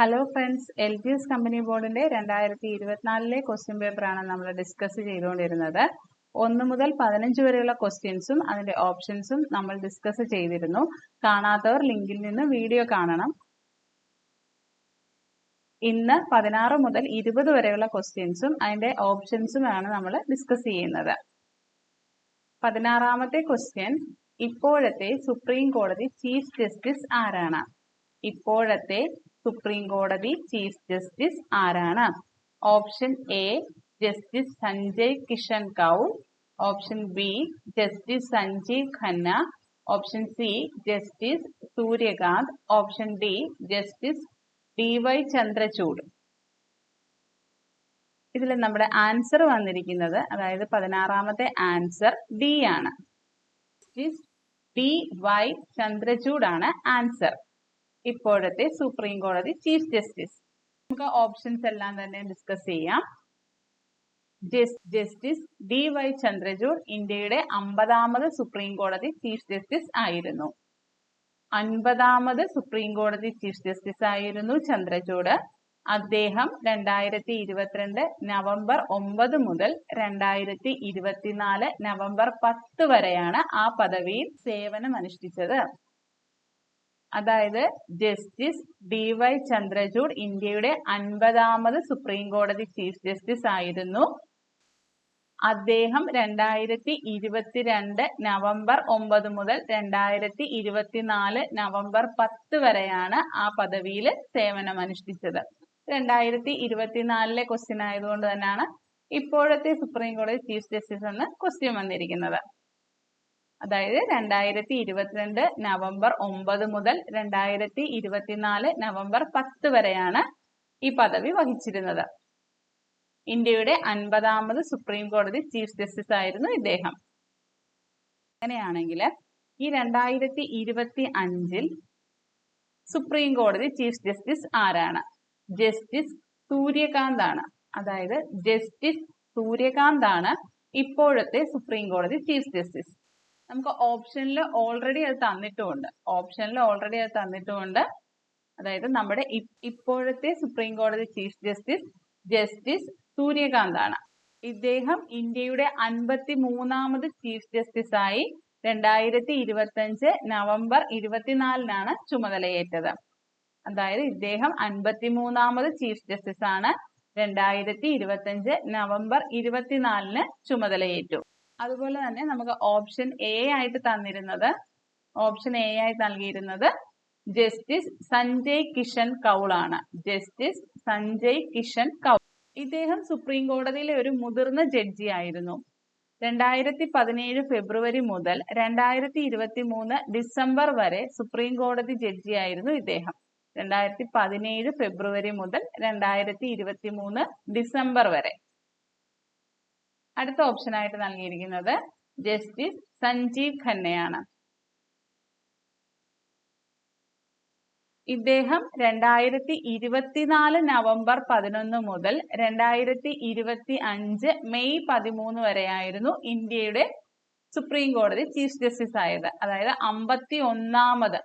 Hello friends, LGS company ബോർഡിന്റെ 2024 question പേപ്പറാണ് നമ്മൾ ഡിസ്കസ് ചെയ്തുകൊണ്ടിരുന്നത്. 1 മുതൽ 15 വരെയുള്ള ക്വസ്റ്റ്യൻസും അതിന്റെ ഓപ്ഷൻസും നമ്മൾ ഡിസ്കസ് ചെയ്തിരുന്നു. കാണാത്തവർ ലിങ്കിൽ നിന്ന് വീഡിയോ കാണണം. ഇന്ന് 16 മുതൽ 20 വരെയുള്ള ക്വസ്റ്റ്യൻസും അതിന്റെ ഓപ്ഷൻസുമാണ് നമ്മൾ ഡിസ്കസ് ചെയ്യുന്നത്. 16ാമത്തെ ക്വസ്റ്റ്യൻ, ഇപ്പോഴത്തെ സുപ്രീം കോടതി ചീഫ് ജസ്റ്റിസ് ആരാണ്? ഇപ്പോഴത്തെ സുപ്രീം കോടതി ചീഫ് ജസ്റ്റിസ് ആരാണ്? Option A justice Sanjay Kishan Kaul, option B justice Sanjiv Khanna, option C justice Suryakant, option D justice DY Chandrachud. ഇതിൽ നമ്മുടെ ആൻസർ വന്നിരിക്കുന്നത്, അതായത് 16ാമത്തെ ആൻസർ ഡി ആണ്. ജസ്റ്റിസ് DY ചന്ദ്രചൂഡ് ആണ് ആൻസർ. ഇപ്പോഴത്തെ സുപ്രീം കോടതി ചീഫ് ജസ്റ്റിസ്. നമുക്ക് ഓപ്ഷൻസ് എല്ലാം തന്നെ ഡിസ്കസ് ചെയ്യാം. ജസ്റ്റിസ് DY ചന്ദ്രചൂഡ് ഇന്ത്യയുടെ 50ാമത് സുപ്രീം കോടതി ചീഫ് ജസ്റ്റിസ് ആയിരുന്നു. 50ാമത് സുപ്രീം കോടതി ചീഫ് ജസ്റ്റിസ് ആയിരുന്നു ചന്ദ്രചൂഡ്. അദ്ദേഹം 2022 നവംബർ 9 മുതൽ 2024 നവംബർ 10 വരെയാണ് ആ പദവിയിൽ സേവനമനുഷ്ഠിച്ചത്. അതായത് ജസ്റ്റിസ് DY ചന്ദ്രചൂഡ് ഇന്ത്യയുടെ 50ാമത് സുപ്രീം കോടതി ചീഫ് ജസ്റ്റിസ് ആയിരുന്നു. അദ്ദേഹം 2022 നവംബർ 9 മുതൽ 2024 നവംബർ 10 വരെയാണ് ആ പദവിയിൽ സേവനമനുഷ്ഠിച്ചത്. 2024 ക്വസ്റ്റ്യൻ ആയതുകൊണ്ട് തന്നെയാണ് ഇപ്പോഴത്തെ സുപ്രീം കോടതി ചീഫ് ജസ്റ്റിസ് എന്ന് ക്വസ്റ്റ്യൻ വന്നിരിക്കുന്നത്. അതായത് 2022 നവംബർ 9 മുതൽ 2024 നവംബർ 10 വരെയാണ് ഈ പദവി വഹിച്ചിരുന്നത്. ഇന്ത്യയുടെ 50ാമത് സുപ്രീം കോടതി ചീഫ് ജസ്റ്റിസ് ആയിരുന്നു ഇദ്ദേഹം. അങ്ങനെയാണെങ്കിൽ ഈ 2025 സുപ്രീം കോടതി ചീഫ് ജസ്റ്റിസ് ആരാണ്? ജസ്റ്റിസ് സൂര്യകാന്ത് ആണ്. അതായത് ജസ്റ്റിസ് സൂര്യകാന്ത് ആണ് ഇപ്പോഴത്തെ സുപ്രീം കോടതി ചീഫ് ജസ്റ്റിസ്. നമുക്ക് ഓപ്ഷനിൽ ഓൾറെഡി അത് തന്നിട്ടുമുണ്ട്. അതായത് നമ്മുടെ ഇപ്പോഴത്തെ സുപ്രീം കോടതി ചീഫ് ജസ്റ്റിസ് ജസ്റ്റിസ് സൂര്യകാന്ത് ആണ്. ഇദ്ദേഹം ഇന്ത്യയുടെ 53ാമത് ചീഫ് ജസ്റ്റിസ് ആയി 2025 നവംബർ 24 ചുമതലയേറ്റത്. അതായത് ഇദ്ദേഹം 53ാമത് ചീഫ് ജസ്റ്റിസ് ആണ്. 2025 നവംബർ 24 ചുമതലയേറ്റു. അതുപോലെ തന്നെ നമുക്ക് ഓപ്ഷൻ എ ആയിട്ട് നൽകിയിരുന്നത് ജസ്റ്റിസ് സഞ്ജയ് കിഷൻ കൗൾ ആണ്. ജസ്റ്റിസ് സഞ്ജയ് കിഷൻ കൗൾ ഇദ്ദേഹം സുപ്രീം കോടതിയിലെ ഒരു മുതിർന്ന ജഡ്ജി ആയിരുന്നു. 2017 ഫെബ്രുവരി മുതൽ 2023 ഡിസംബർ വരെ സുപ്രീം കോടതി ജഡ്ജി ആയിരുന്നു ഇദ്ദേഹം. 2017 ഫെബ്രുവരി മുതൽ 2023 ഡിസംബർ വരെ. അടുത്ത ഓപ്ഷൻ ആയിട്ട് നൽകിയിരിക്കുന്നത് ജസ്റ്റിസ് സഞ്ജീവ് ഖന്നയാണ്. ഇദ്ദേഹം 2024 നവംബർ 11 മുതൽ 2025 മെയ് 13 വരെയായിരുന്നു ഇന്ത്യയുടെ സുപ്രീം കോടതി ചീഫ് ജസ്റ്റിസ് ആയത്. അതായത് 51ാമത്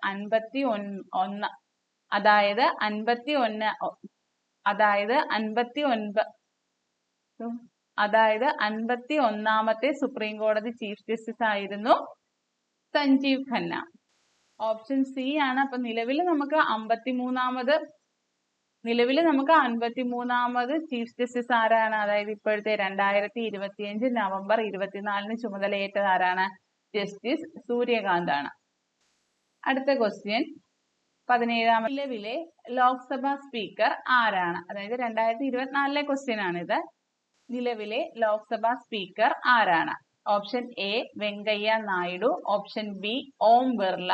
അതായത് 51ാമത്തെ സുപ്രീം കോടതി ചീഫ് ജസ്റ്റിസ് ആയിരുന്നു സഞ്ജീവ് ഖന്ന. ഓപ്ഷൻ സി ആണ്. അപ്പൊ നിലവിൽ നമുക്ക് 53ാമത് ചീഫ് ജസ്റ്റിസ് ആരാണ്? അതായത് ഇപ്പോഴത്തെ 2025 നവംബർ 24 ചുമതലയേറ്റത് ആരാണ്? ജസ്റ്റിസ് സൂര്യകാന്ത് ആണ്. അടുത്ത ക്വസ്റ്റ്യൻ 17ാമത്, നിലവിലെ ലോക്സഭാ സ്പീക്കർ ആരാണ്? അതായത് 2024 ക്വസ്റ്റ്യൻ ആണിത്. നിലവിലെ ലോക്സഭാ സ്പീക്കർ ആരാണ്? Option A Venkaiah Naidu, option B Om Birla,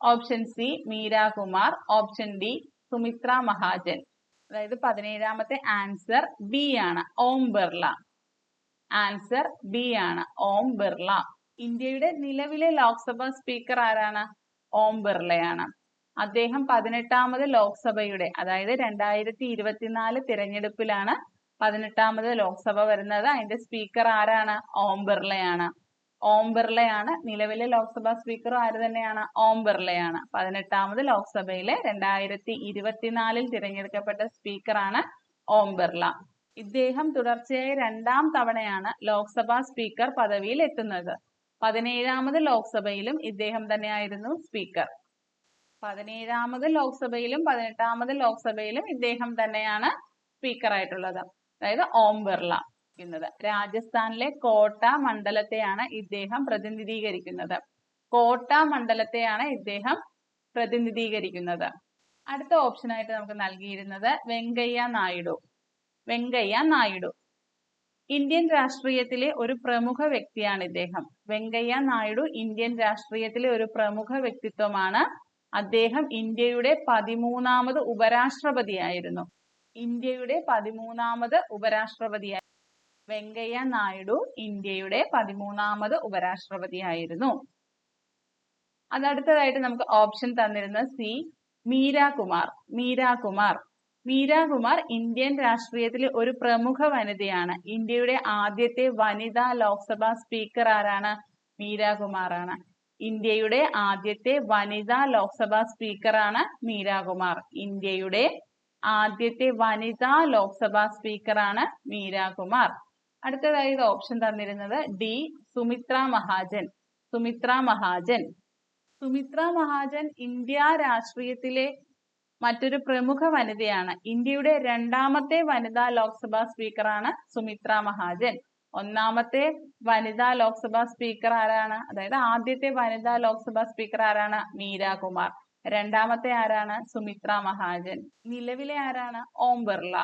option C Meera Kumar, option D Sumitra Mahajan. അതായത് 17ാമത്തെ ആൻസർ ബി ആണ്, ഓം ബിർള. ആൻസർ ബി ആണ്, ഓം ബിർള. ഇന്ത്യയുടെ നിലവിലെ ലോക്സഭാ സ്പീക്കർ ആരാണ്? ഓം ബിർളയാണ്. അദ്ദേഹം 18ാമത് ലോക്സഭയുടെ, അതായത് 2024 തിരഞ്ഞെടുപ്പിലാണ് 18ാമത് ലോക്സഭ വരുന്നത്. അതിന്റെ സ്പീക്കർ ആരാണ്? ഓം ബിർളയാണ്. ഓം ബിർളയാണ്. നിലവിലെ ലോക്സഭാ സ്പീക്കറും ആര് തന്നെയാണ്? ഓം ബിർളയാണ്. 18ാമത് ലോക്സഭയിലെ 2024 തിരഞ്ഞെടുക്കപ്പെട്ട സ്പീക്കറാണ് ഓം ബിർള. ഇദ്ദേഹം തുടർച്ചയായി 2ാം തവണയാണ് ലോക്സഭാ സ്പീക്കർ പദവിയിൽ എത്തുന്നത്. 17ാമത് ലോക്സഭയിലും ഇദ്ദേഹം തന്നെയായിരുന്നു സ്പീക്കർ. 17ാമത് ലോക്സഭയിലും 18ാമത് ലോക്സഭയിലും ഇദ്ദേഹം തന്നെയാണ് സ്പീക്കർ ആയിട്ടുള്ളത്. അതായത് ഓം ബിർള. രാജസ്ഥാനിലെ കോട്ട മണ്ഡലത്തെയാണ് ഇദ്ദേഹം പ്രതിനിധീകരിക്കുന്നത്. കോട്ട മണ്ഡലത്തെയാണ് ഇദ്ദേഹം പ്രതിനിധീകരിക്കുന്നത്. അടുത്ത ഓപ്ഷനായിട്ട് നമുക്ക് നൽകിയിരുന്നത് വെങ്കയ്യ നായിഡു. വെങ്കയ്യ നായിഡു ഇന്ത്യൻ രാഷ്ട്രീയത്തിലെ ഒരു പ്രമുഖ വ്യക്തിയാണ് ഇദ്ദേഹം. വെങ്കയ്യ നായിഡു ഇന്ത്യൻ രാഷ്ട്രീയത്തിലെ ഒരു പ്രമുഖ വ്യക്തിത്വമാണ്. അദ്ദേഹം ഇന്ത്യയുടെ 13ാമത് ഉപരാഷ്ട്രപതിയായിരുന്നു. ഇന്ത്യയുടെ 13ാമത് ഉപരാഷ്ട്രപതിയായി വെങ്കയ്യ നായിഡു ഇന്ത്യയുടെ 13ാമത് ഉപരാഷ്ട്രപതിയായിരുന്നു. അതടുത്തതായിട്ട് നമുക്ക് ഓപ്ഷൻ തന്നിരുന്നത് സി, മീര കുമാർ. മീര കുമാർ. മീര കുമാർ ഇന്ത്യൻ രാഷ്ട്രീയത്തിലെ ഒരു പ്രമുഖ വനിതയാണ്. ഇന്ത്യയുടെ ആദ്യത്തെ വനിതാ ലോക്സഭാ സ്പീക്കർ ആരാണ്? മീര കുമാറാണ്. ഇന്ത്യയുടെ ആദ്യത്തെ വനിതാ ലോക്സഭാ സ്പീക്കറാണ് മീര കുമാർ. ഇന്ത്യയുടെ ആദ്യത്തെ വനിതാ ലോക്സഭാ സ്പീക്കറാണ് മീര കുമാർ. അടുത്തതായി ഓപ്ഷൻ തന്നിരുന്നത് ഡി, സുമിത്ര മഹാജൻ. സുമിത്ര മഹാജൻ. സുമിത്ര മഹാജൻ ഇന്ത്യ രാഷ്ട്രീയത്തിലെ മറ്റൊരു പ്രമുഖ വനിതയാണ്. ഇന്ത്യയുടെ 2ാമത്തെ വനിതാ ലോക്സഭാ സ്പീക്കറാണ് സുമിത്ര മഹാജൻ. 1ാമത്തെ വനിതാ ലോക്സഭാ സ്പീക്കർ ആരാണ്? അതായത് ആദ്യത്തെ വനിതാ ലോക്സഭാ സ്പീക്കർ ആരാണ്? മീര കുമാർ. 2ാമത്തെ ആരാണ്? സുമിത്ര മഹാജൻ. നിലവിലെ ആരാണ്? ഓം ബിർള.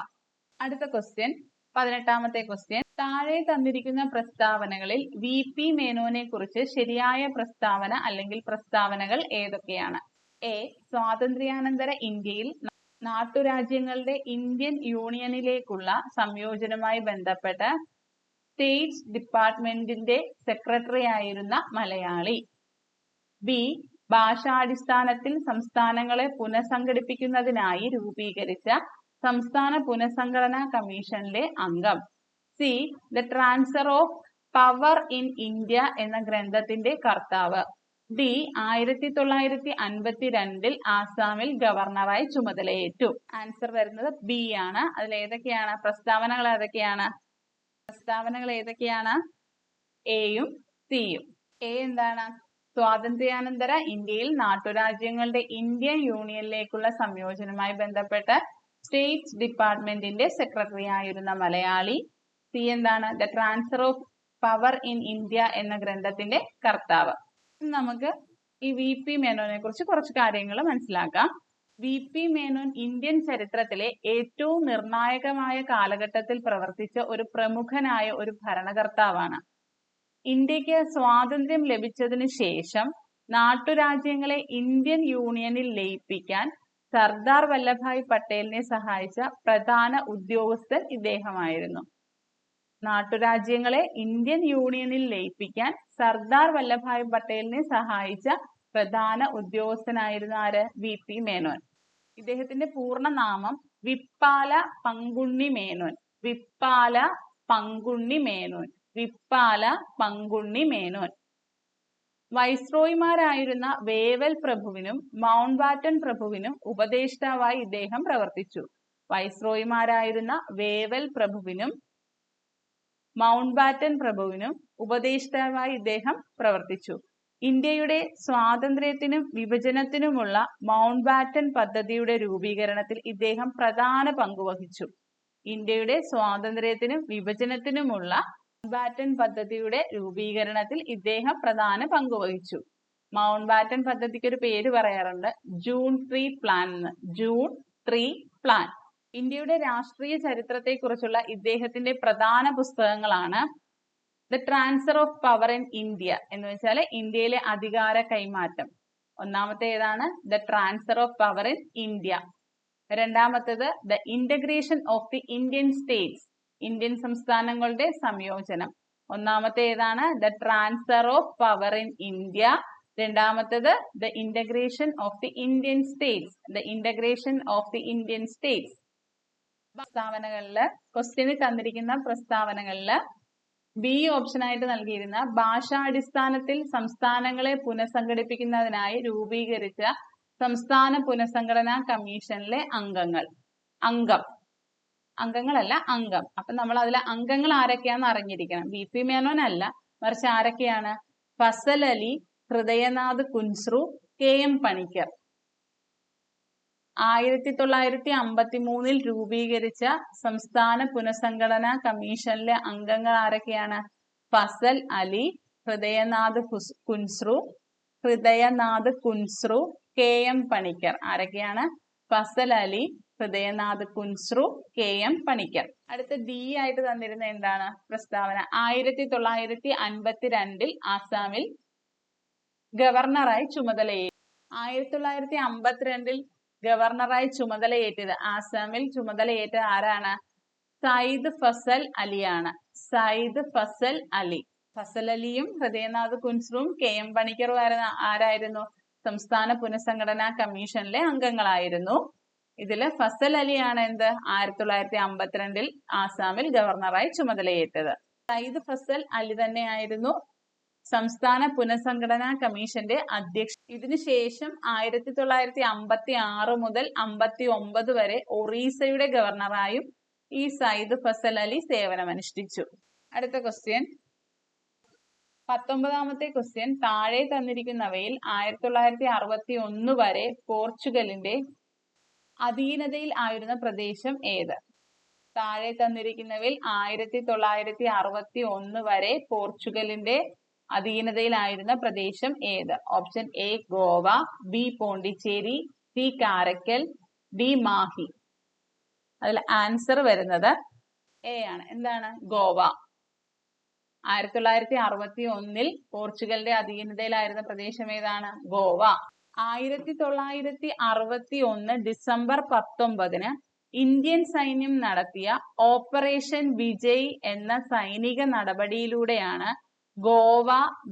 അടുത്ത ക്വസ്റ്റ്യൻ, 18ാമത്തെ ക്വസ്റ്റ്യൻ. താഴെ തന്നിരിക്കുന്ന പ്രസ്താവനകളിൽ VP മേനോനെ കുറിച്ച് ശരിയായ പ്രസ്താവന അല്ലെങ്കിൽ പ്രസ്താവനകൾ ഏതൊക്കെയാണ്? എ, സ്വാതന്ത്ര്യാനന്തര ഇന്ത്യയിൽ നാട്ടുരാജ്യങ്ങളുടെ ഇന്ത്യൻ യൂണിയനിലേക്കുള്ള സംയോജനവുമായി ബന്ധപ്പെട്ട സ്റ്റേറ്റ് ഡിപ്പാർട്ട്മെന്റിന്റെ സെക്രട്ടറി ആയിരുന്ന മലയാളി. ബി, ഭാഷാടിസ്ഥാനത്തിൽ സംസ്ഥാനങ്ങളെ പുനഃസംഘടിപ്പിക്കുന്നതിനായി രൂപീകരിച്ച സംസ്ഥാന പുനഃസംഘടനാ കമ്മീഷനിലെ അംഗം. C, the transfer of power in India എന്ന ഗ്രന്ഥത്തിന്റെ കർത്താവ്. ഡി, 1952 ആസാമിൽ ഗവർണറായി ചുമതലയേറ്റു. ആൻസർ വരുന്നത് ബി ആണ്. അതിൽ ഏതൊക്കെയാണ് പ്രസ്താവനകൾ? ഏതൊക്കെയാണ്? എയും സിയും. എ എന്താണ്? സ്വാതന്ത്ര്യാനന്തര ഇന്ത്യയിൽ നാട്ടുരാജ്യങ്ങളുടെ ഇന്ത്യൻ യൂണിയനിലേക്കുള്ള സംയോജനവുമായി ബന്ധപ്പെട്ട് സ്റ്റേറ്റ് ഡിപ്പാർട്ട്മെന്റിന്റെ സെക്രട്ടറി ആയിരുന്ന മലയാളി. സി എന്താണ്? The transfer of power in India എന്ന ഗ്രന്ഥത്തിന്റെ കർത്താവ്. നമുക്ക് ഈ VP മേനോനെ കുറിച്ച് കുറച്ച് കാര്യങ്ങൾ മനസ്സിലാക്കാം. VP മേനോൻ ഇന്ത്യൻ ചരിത്രത്തിലെ ഏറ്റവും നിർണായകമായ കാലഘട്ടത്തിൽ പ്രവർത്തിച്ച ഒരു പ്രമുഖനായ ഒരു ഭരണകർത്താവാണ്. ഇന്ത്യക്ക് സ്വാതന്ത്ര്യം ലഭിച്ചതിനു ശേഷം നാട്ടുരാജ്യങ്ങളെ ഇന്ത്യൻ യൂണിയനിൽ ലയിപ്പിക്കാൻ സർദാർ വല്ലഭായ് പട്ടേലിനെ സഹായിച്ച പ്രധാന ഉദ്യോഗസ്ഥൻ ഇദ്ദേഹമായിരുന്നു. നാട്ടുരാജ്യങ്ങളെ ഇന്ത്യൻ യൂണിയനിൽ ലയിപ്പിക്കാൻ സർദാർ വല്ലഭായ് പട്ടേലിനെ സഹായിച്ച പ്രധാന ഉദ്യോഗസ്ഥനായിരുന്നു ആര്? VP മേനോൻ. ഇദ്ദേഹത്തിന്റെ പൂർണ്ണനാമം വിപ്പാല പങ്കുണ്ണി മേനോൻ. വിപ്പാല പങ്കുണ്ണി മേനോൻ. വിപ്പാല പങ്കുണ്ണി മേനോൻ. വൈസ്രോയിമാരായിരുന്ന വേവൽ പ്രഭുവിനും മൗണ്ട് ബാറ്റൻ പ്രഭുവിനും ഉപദേഷ്ടാവായി ഇദ്ദേഹം പ്രവർത്തിച്ചു. വൈസ്രോയിമാരായിരുന്ന വേവൽ പ്രഭുവിനും മൗണ്ട് ബാറ്റൻ പ്രഭുവിനും ഉപദേഷ്ടാവായി ഇദ്ദേഹം പ്രവർത്തിച്ചു. ഇന്ത്യയുടെ സ്വാതന്ത്ര്യത്തിനും വിഭജനത്തിനുമുള്ള മൗണ്ട് ബാറ്റൻ പദ്ധതിയുടെ രൂപീകരണത്തിൽ ഇദ്ദേഹം പ്രധാന പങ്കുവഹിച്ചു. ഇന്ത്യയുടെ സ്വാതന്ത്ര്യത്തിനും വിഭജനത്തിനുമുള്ള മൗണ്ട് ബാറ്റൻ പദ്ധതിയുടെ രൂപീകരണത്തിൽ ഇദ്ദേഹം പ്രധാന പങ്കുവഹിച്ചു. മൗണ്ട് ബാറ്റൻ പദ്ധതിക്ക് ഒരു പേര് പറയാറുണ്ട്, ജൂൺ 3 പ്ലാൻ എന്ന്. June 3 plan. ഇന്ത്യയുടെ രാഷ്ട്രീയ ചരിത്രത്തെക്കുറിച്ചുള്ള ഇദ്ദേഹത്തിന്റെ പ്രധാന പുസ്തകങ്ങളാണ് the transfer of power in India എന്ന് വെച്ചാൽ ഇന്ത്യയിലെ അധികാര കൈമാറ്റം. ഒന്നാമത്തെ ഏതാണ്? The transfer of power in India. രണ്ടാമത്തേത് the integration of the Indian states, Indian സംസ്ഥാനങ്ങളുടെ സംയോജനം. ഒന്നാമത്തെ ഏതാണ്? The transfer of power in India. രണ്ടാമത്തേത് the integration of the Indian states, the integration of the Indian states. പ്രസ്താവനകളില് ക്വസ്റ്റ്യനിൽ തന്നിരിക്കുന്ന പ്രസ്താവനകളില് B option ആയിട്ട് നൽകിയിരുന്ന ഭാഷാടിസ്ഥാനത്തിൽ സംസ്ഥാനങ്ങളെ പുനഃസംഘടിപ്പിക്കുന്നതിനായി രൂപീകരിച്ച സംസ്ഥാന പുനഃസംഘടനാ കമ്മീഷനിലെ അംഗങ്ങളല്ല അംഗം. അപ്പൊ നമ്മൾ അതിലെ അംഗങ്ങൾ ആരൊക്കെയാന്ന് അറിഞ്ഞിരിക്കണം. BP മേനോൻ അല്ല, മറിച്ച് ആരൊക്കെയാണ്? ഫസൽ അലി, ഹൃദയനാഥ് കുൻസ്രു, KM പണിക്കർ. 1953 രൂപീകരിച്ച സംസ്ഥാന പുനഃസംഘടനാ കമ്മീഷനിലെ അംഗങ്ങൾ ആരൊക്കെയാണ്? ഫസൽ അലി, ഹൃദയനാഥ് കുൻസ്രു, KM പണിക്കർ. ആരൊക്കെയാണ്? ഫസൽ അലി, ഹൃദയനാഥ് കുൻസ്രു, KM പണിക്കർ. അടുത്ത D ആയിട്ട് തന്നിരുന്ന എന്താണ് പ്രസ്താവന? 1952 ആസാമിൽ ഗവർണറായി ചുമതലയേറ്റു. 1952 ഗവർണറായി ചുമതലയേറ്റത് ആസാമിൽ ചുമതലയേറ്റ ആരാണ്? സയ്യിദ് ഫസൽ അലിയാണ്. സയ്യിദ് ഫസൽ അലി. ഫസൽ അലിയും ഹൃദയനാഥ് കുൻസ്രുവും KM പണിക്കറും ആരായിരുന്നു? സംസ്ഥാന പുനഃസംഘടനാ കമ്മീഷനിലെ അംഗങ്ങളായിരുന്നു. ഇതില് ഫസൽ അലിയാണ് 1952 ആസാമിൽ ഗവർണറായി ചുമതലയേറ്റത്. സയ്യിദ് ഫസൽ അലി തന്നെയായിരുന്നു സംസ്ഥാന പുനഃസംഘടനാ കമ്മീഷന്റെ അധ്യക്ഷൻ. ഇതിനുശേഷം 1956 മുതൽ 59 വരെ ഒറീസയുടെ ഗവർണറായും ഈ സയ്യിദ് ഫസൽ അലി സേവനമനുഷ്ഠിച്ചു. അടുത്ത ക്വസ്റ്റ്യൻ 19ാമത്തെ ക്വസ്റ്റ്യൻ. താഴെ തന്നിരിക്കുന്നവയിൽ 1961 വരെ പോർച്ചുഗലിന്റെ അധീനതയിൽ ആയിരുന്ന പ്രദേശം ഏത്? താഴെ തന്നിരിക്കുന്നവയിൽ 1961 വരെ പോർച്ചുഗലിന്റെ അധീനതയിലായിരുന്ന പ്രദേശം ഏത്? Option A Goa, B Pondicherry, C Karaikal, D Mahe. അതിൽ ആൻസർ വരുന്നത് A ആണ്. എന്താണ്? ഗോവ. 1961 പോർച്ചുഗലിന്റെ അധീനതയിലായിരുന്ന പ്രദേശം ഏതാണ്? ഗോവ. 1961 ഡിസംബർ 19 ഇന്ത്യൻ സൈന്യം നടത്തിയ ഓപ്പറേഷൻ വിജയ് എന്ന സൈനിക നടപടിയിലൂടെയാണ് ഗോവ,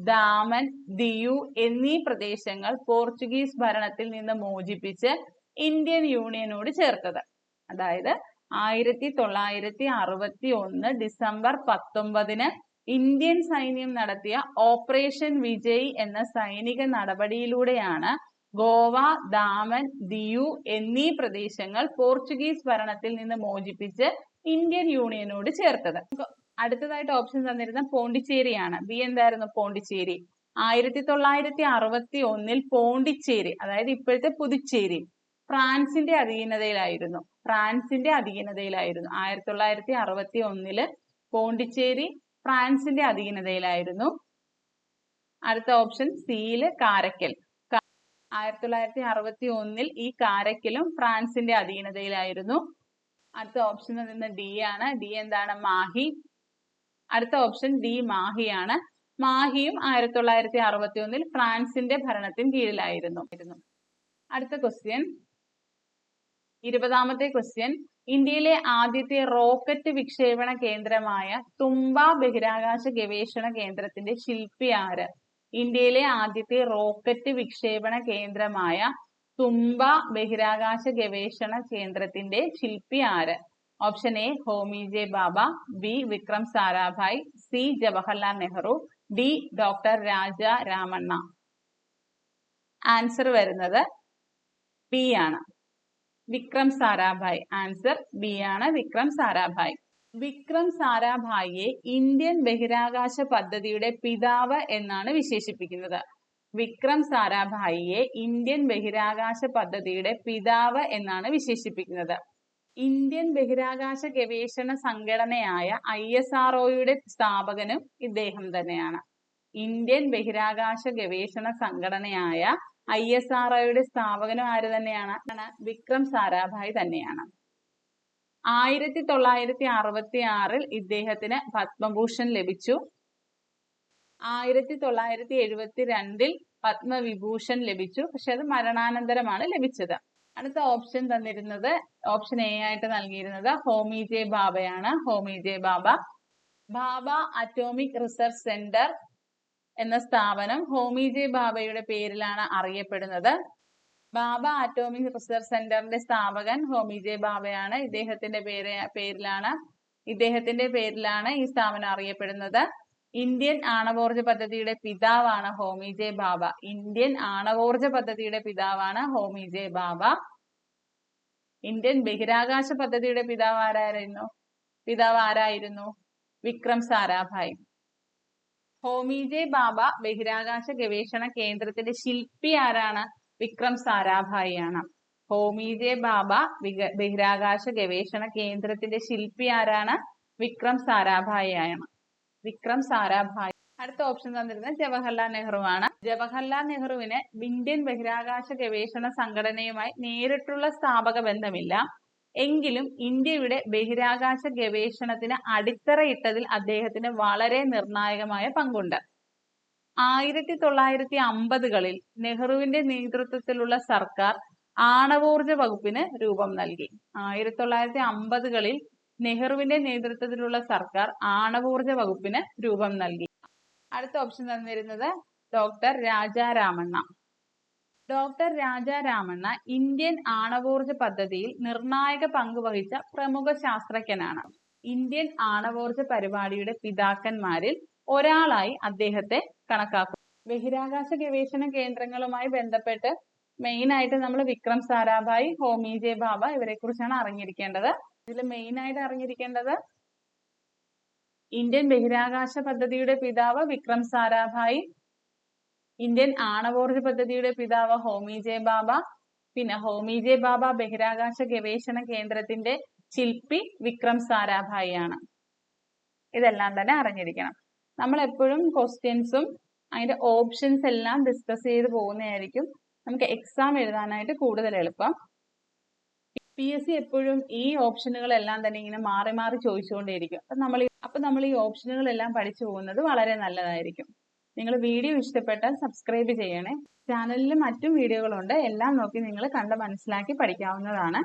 ദാമൻ, ദിയു എന്നീ പ്രദേശങ്ങൾ പോർച്ചുഗീസ് ഭരണത്തിൽ നിന്ന് മോചിപ്പിച്ച് ഇന്ത്യൻ യൂണിയനോട് ചേർത്തത്. അതായത് 1961 ഡിസംബർ 19 ഇന്ത്യൻ സൈന്യം നടത്തിയ ഓപ്പറേഷൻ വിജയ് എന്ന സൈനിക നടപടിയിലൂടെയാണ് ഗോവ, ദാമൻ, ദിയു എന്നീ പ്രദേശങ്ങൾ പോർച്ചുഗീസ് ഭരണത്തിൽ നിന്ന് മോചിപ്പിച്ച് ഇന്ത്യൻ യൂണിയനോട് ചേർത്തത്. അടുത്തതായിട്ട് ഓപ്ഷൻ തന്നിരുന്ന പോണ്ടിച്ചേരിയാണ്. ബി എന്തായിരുന്നു? പോണ്ടിച്ചേരി. 1961 പോണ്ടിച്ചേരി, അതായത് ഇപ്പോഴത്തെ പുതുച്ചേരി, ഫ്രാൻസിന്റെ അധീനതയിലായിരുന്നു. 1961 പോണ്ടിച്ചേരി ഫ്രാൻസിന്റെ അധീനതയിലായിരുന്നു. അടുത്ത ഓപ്ഷൻ സിയില് കാരക്കൽ. 1961 ഈ കാരക്കലും ഫ്രാൻസിന്റെ അധീനതയിലായിരുന്നു. അടുത്ത ഓപ്ഷൻ നിന്ന് D ആണ്. D എന്താണ്? മാഹി. അടുത്ത ഓപ്ഷൻ D മാഹിയാണ്. മാഹിയും 1961 ഫ്രാൻസിന്റെ ഭരണത്തിന് കീഴിലായിരുന്നു. അടുത്ത ക്വസ്റ്റ്യൻ 20ാമത്തെ ക്വസ്റ്റ്യൻ. ഇന്ത്യയിലെ ആദ്യത്തെ റോക്കറ്റ് വിക്ഷേപണ കേന്ദ്രമായ തുമ്പ ബഹിരാകാശ ഗവേഷണ കേന്ദ്രത്തിന്റെ ശില്പി ആര്? ഇന്ത്യയിലെ ആദ്യത്തെ റോക്കറ്റ് വിക്ഷേപണ കേന്ദ്രമായ തുമ്പ ബഹിരാകാശ ഗവേഷണ കേന്ദ്രത്തിന്റെ ശില്പി ആര്? Option A Homi J Baba, B Vikram Sarabhai, C Jawaharlal Nehru, D doctor Raja Ramanna. Answer വരുന്നത് B ആണ്, വിക്രം സാരാഭായ്. ആൻസർ B ആണ്, വിക്രം സാരാഭായ്. വിക്രം സാരാഭായിയെ ഇന്ത്യൻ ബഹിരാകാശ പദ്ധതിയുടെ പിതാവ് എന്നാണ് വിശേഷിപ്പിക്കുന്നത്. വിക്രം സാരാഭായിയെ ഇന്ത്യൻ ബഹിരാകാശ പദ്ധതിയുടെ പിതാവ് എന്നാണ് വിശേഷിപ്പിക്കുന്നത്. ഇന്ത്യൻ ബഹിരാകാശ ഗവേഷണ സംഘടനയായ ISROയുടെ സ്ഥാപകനും ഇദ്ദേഹം തന്നെയാണ്. ഇന്ത്യൻ ബഹിരാകാശ ഗവേഷണ സംഘടനയായ ISROയുടെ സ്ഥാപകനും ആര് തന്നെയാണ്? വിക്രം സാരാഭായ് തന്നെയാണ്. 1966 ഇദ്ദേഹത്തിന് പത്മഭൂഷൺ ലഭിച്ചു. 1972 പത്മവിഭൂഷൺ ലഭിച്ചു. പക്ഷെ അത് മരണാനന്തരമാണ് ലഭിച്ചത്. അടുത്ത ഓപ്ഷൻ തന്നിരുന്നത് ഓപ്ഷൻ A ആയിട്ട് നൽകിയിരുന്നത് ഹോമി ജെ ബാബയാണ്. ഹോമി ജെ ബാബ. ബാബ അറ്റോമിക് റിസർച്ച് സെന്റർ എന്ന സ്ഥാപനം ഹോമി ജെ ബാബയുടെ പേരിലാണ് അറിയപ്പെടുന്നത്. ബാബ അറ്റോമിക് റിസർച്ച് സെന്ററിന്റെ സ്ഥാപകൻ ഹോമി ജെ ബാബയാണ്. ഇദ്ദേഹത്തിന്റെ പേരിലാണ് ഇദ്ദേഹത്തിന്റെ പേരിലാണ് ഈ സ്ഥാപനം അറിയപ്പെടുന്നത്. ഇന്ത്യൻ ആണവോർജ പദ്ധതിയുടെ പിതാവാണ് ഹോമി ജെ ഭാഭ. ഇന്ത്യൻ ആണവോർജ പദ്ധതിയുടെ പിതാവാണ് ഹോമി ജെ ഭാഭ. ഇന്ത്യൻ ബഹിരാകാശ പദ്ധതിയുടെ പിതാവ് ആരായിരുന്നു? വിക്രം സാരാഭായ്. ഹോമി ജെ ഭാഭ ബഹിരാകാശ ഗവേഷണ കേന്ദ്രത്തിന്റെ ശില്പി ആരാണ്? വിക്രം സാരാഭായി ആണ്. ഹോമി ജെ ഭാഭ ബഹിരാകാശ ഗവേഷണ കേന്ദ്രത്തിന്റെ ശില്പി ആരാണ്? വിക്രം സാരാഭായി ആണ്. വിക്രം സാരാഭായ്. അടുത്ത ഓപ്ഷൻ തന്നിരുന്നത് ജവഹർലാൽ നെഹ്റു ആണ്. ജവഹർലാൽ നെഹ്റുവിന് ഇന്ത്യൻ ബഹിരാകാശ ഗവേഷണ സംഘടനയുമായി നേരിട്ടുള്ള സ്ഥാപക ബന്ധമില്ല. എങ്കിലും ഇന്ത്യയുടെ ബഹിരാകാശ ഗവേഷണത്തിന് അടിത്തറയിട്ടതിൽ അദ്ദേഹത്തിന് വളരെ നിർണായകമായ പങ്കുണ്ട്. 1950കളിൽ നെഹ്റുവിന്റെ നേതൃത്വത്തിലുള്ള സർക്കാർ ആണവോർജ വകുപ്പിന് രൂപം നൽകി. 1950കളിൽ നെഹ്റുവിന്റെ നേതൃത്വത്തിലുള്ള സർക്കാർ ആണവോർജ വകുപ്പിന് രൂപം നൽകി. അടുത്ത ഓപ്ഷൻ തന്നിരുന്നത് doctor Raja Ramanna. Doctor Raja Ramanna Indian ആണവോർജ പദ്ധതിയിൽ നിർണായക പങ്ക് വഹിച്ച പ്രമുഖ ശാസ്ത്രജ്ഞനാണ്. ഇന്ത്യൻ ആണവോർജ പരിപാടിയുടെ പിതാക്കന്മാരിൽ ഒരാളായി അദ്ദേഹത്തെ കണക്കാക്കുന്നു. ബഹിരാകാശ ഗവേഷണ കേന്ദ്രങ്ങളുമായി ബന്ധപ്പെട്ട് മെയിൻ ആയിട്ട് നമ്മൾ വിക്രം സാരാഭായ്, ഹോമി ജെ ഭാഭ ഇവരെ കുറിച്ചാണ് അറിഞ്ഞിരിക്കേണ്ടത്. ഇതിൽ മെയിൻ ആയിട്ട് അറിഞ്ഞിരിക്കേണ്ടത് ഇന്ത്യൻ ബഹിരാകാശ പദ്ധതിയുടെ പിതാവ് വിക്രം സാരാഭായ്, ഇന്ത്യൻ ആണവോർജ പദ്ധതിയുടെ പിതാവ് ഹോമി ജെ ഭാഭ, പിന്നെ ഹോമി ജെ ഭാഭ ബഹിരാകാശ ഗവേഷണ കേന്ദ്രത്തിന്റെ ശില്പി വിക്രം സാരാഭായ് ആണ്. ഇതെല്ലാം തന്നെ അറിഞ്ഞിരിക്കണം. നമ്മൾ എപ്പോഴും ക്വസ്റ്റ്യൻസും അതിന്റെ ഓപ്ഷൻസ് എല്ലാം ഡിസ്കസ് ചെയ്ത് പോകുന്നതായിരിക്കും നമുക്ക് എക്സാം എഴുതാനായിട്ട് കൂടുതൽ എളുപ്പം. PSC എപ്പോഴും ഈ ഓപ്ഷനുകളെല്ലാം തന്നെ ഇങ്ങനെ മാറി മാറി ചോദിച്ചുകൊണ്ടേയിരിക്കും. അപ്പൊ നമ്മൾ ഈ ഓപ്ഷനുകളെല്ലാം പഠിച്ചു പോകുന്നത് വളരെ നല്ലതായിരിക്കും. നിങ്ങൾ വീഡിയോ ഇഷ്ടപ്പെട്ടാൽ സബ്സ്ക്രൈബ് ചെയ്യണേ. ചാനലിൽ മറ്റും വീഡിയോകളുണ്ട്, എല്ലാം നോക്കി നിങ്ങൾ കണ്ട് മനസ്സിലാക്കി പഠിക്കാവുന്നതാണ്.